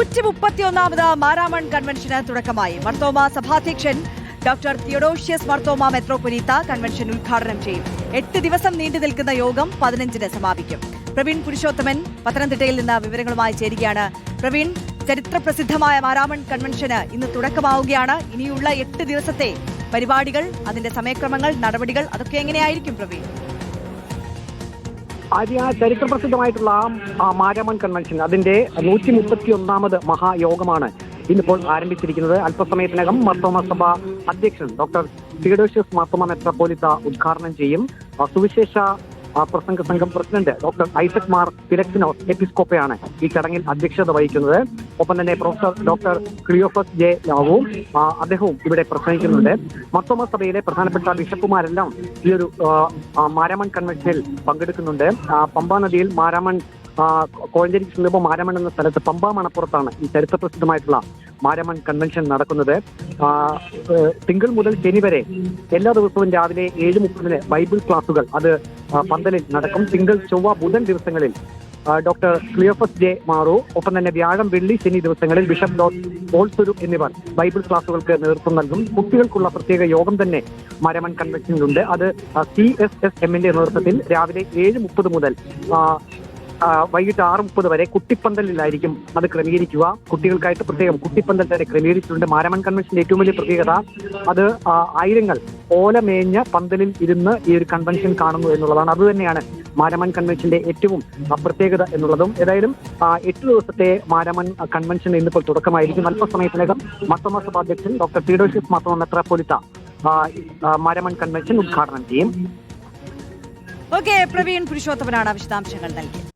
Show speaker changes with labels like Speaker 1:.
Speaker 1: 131ാമത് മാരാമൺ കൺവെൻഷന് തുടക്കമായി. മർത്തോമ സഭാധ്യക്ഷൻ doctor Theodosius Marthoma Metropolitha convention ഉദ്ഘാടനം ചെയ്യും. 8 ദിവസം നീണ്ടു നിൽക്കുന്ന യോഗം 15-ന് സമാപിക്കും. പ്രവീൺ പുരുഷോത്തമൻ പത്തനംതിട്ടയിൽ നിന്ന് വിവരങ്ങളുമായി ചേരുകയാണ്. പ്രവീൺ, ചരിത്രപ്രസിദ്ധമായ മാരാമൺ കൺവെൻഷന് ഇന്ന് തുടക്കമാവുകയാണ്. ഇനിയുള്ള 8 ദിവസത്തെ പരിപാടികൾ, അതിന്റെ സമയക്രമങ്ങൾ, നടപടികൾ അതൊക്കെ എങ്ങനെയായിരിക്കും പ്രവീൺ?
Speaker 2: ചരിത്രപ്രസിദ്ധമായിട്ടുള്ള മാരാമൺ കൺവെൻഷൻ അതിന്റെ 131ാമത് മഹായോഗമാണ് ഇന്നിപ്പോൾ ആരംഭിച്ചിരിക്കുന്നത്. അല്പസമയത്തിനകം മർത്തോമ സഭ അധ്യക്ഷൻ ഡോക്ടർ തിയോഡോഷ്യസ് മർത്തോമ മെത്രോപൊലീത്ത ഉദ്ഘാടനം ചെയ്യും. സുവിശേഷ പ്രസംഗ സംഘം president doctor Isaac Mar Philoxenos എപ്പിസ്കോപ്പയാണ് ഈ ചടങ്ങിൽ അധ്യക്ഷത വഹിക്കുന്നത്. ഒപ്പം തന്നെ പ്രൊഫസർ ഡോക്ടർ ക്ലിയോഫസ് ജെ ലാവും അദ്ദേഹവും ഇവിടെ പ്രസംഗിക്കുന്നുണ്ട്. മർത്തോമ സഭയിലെ പ്രധാനപ്പെട്ട ബിഷപ്പുമാരെല്ലാം ഈ ഒരു മാരാമൺ കൺവെൻഷനിൽ പങ്കെടുക്കുന്നുണ്ട്. പമ്പാ നദിയിൽ മാരാമൺ കോഴഞ്ചേരിക്ക് സമീപം മാരാമൺ എന്ന സ്ഥലത്ത് പമ്പാ മണപ്പുറത്താണ് ഈ ചരിത്രപ്രസിദ്ധമായിട്ടുള്ള മാരാമൺ കൺവെൻഷൻ നടക്കുന്നത്. തിങ്കൾ മുതൽ ശനി വരെ എല്ലാ ദിവസവും രാവിലെ 7:30 ബൈബിൾ ക്ലാസുകൾ അത് പന്തലിൽ നടക്കും. തിങ്കൾ, ചൊവ്വ, ബുധൻ ദിവസങ്ങളിൽ ഡോക്ടർ ക്ലിയോഫസ് ജെ മാറു, ഒപ്പം തന്നെ വ്യാഴം, വെള്ളി, ശനി ദിവസങ്ങളിൽ ബിഷപ്പ് ഓൾസുരു എന്നിവർ ബൈബിൾ ക്ലാസുകൾക്ക് നേതൃത്വം നൽകും. കുട്ടികൾക്കുള്ള പ്രത്യേക യോഗം തന്നെ മാരാമൺ കൺവെൻഷനിലുണ്ട്. അത് CSSMന്റെ നേതൃത്വത്തിൽ രാവിലെ 7:30 മുതൽ വൈകിട്ട് 6:30 വരെ കുട്ടിപ്പന്തലിലായിരിക്കും അത് ക്രമീകരിക്കുക. കുട്ടികൾക്കായിട്ട് പ്രത്യേകം കുട്ടിപ്പന്തൽ തന്നെ ക്രമീകരിച്ചിട്ടുണ്ട്. മാരാമൺ കൺവെൻഷന്റെ ഏറ്റവും വലിയ പ്രത്യേകത അത് ആയിരങ്ങൾ ഓലമേഞ്ഞ പന്തലിൽ ഇരുന്ന് ഈ ഒരു കൺവെൻഷൻ കാണുന്നു എന്നുള്ളതാണ്. അതുതന്നെയാണ് മാരാമൺ കൺവെൻഷന്റെ ഏറ്റവും പ്രത്യേകത എന്നുള്ളതും. ഏതായാലും 8 ദിവസത്തെ മാരാമൺ കൺവെൻഷൻ ഇന്നിപ്പോൾ തുടക്കമായിരിക്കും. അല്പസമയത്തിനകം മർത്തോമ സഭ അധ്യക്ഷൻ doctor Theodosius Marthoma Metropolitha Maramon convention ഉദ്ഘാടനം ചെയ്യും.
Speaker 1: പ്രവീൺ പുരുഷോത്തമനാണ് വിശദാംശങ്ങൾ നൽകിയത്.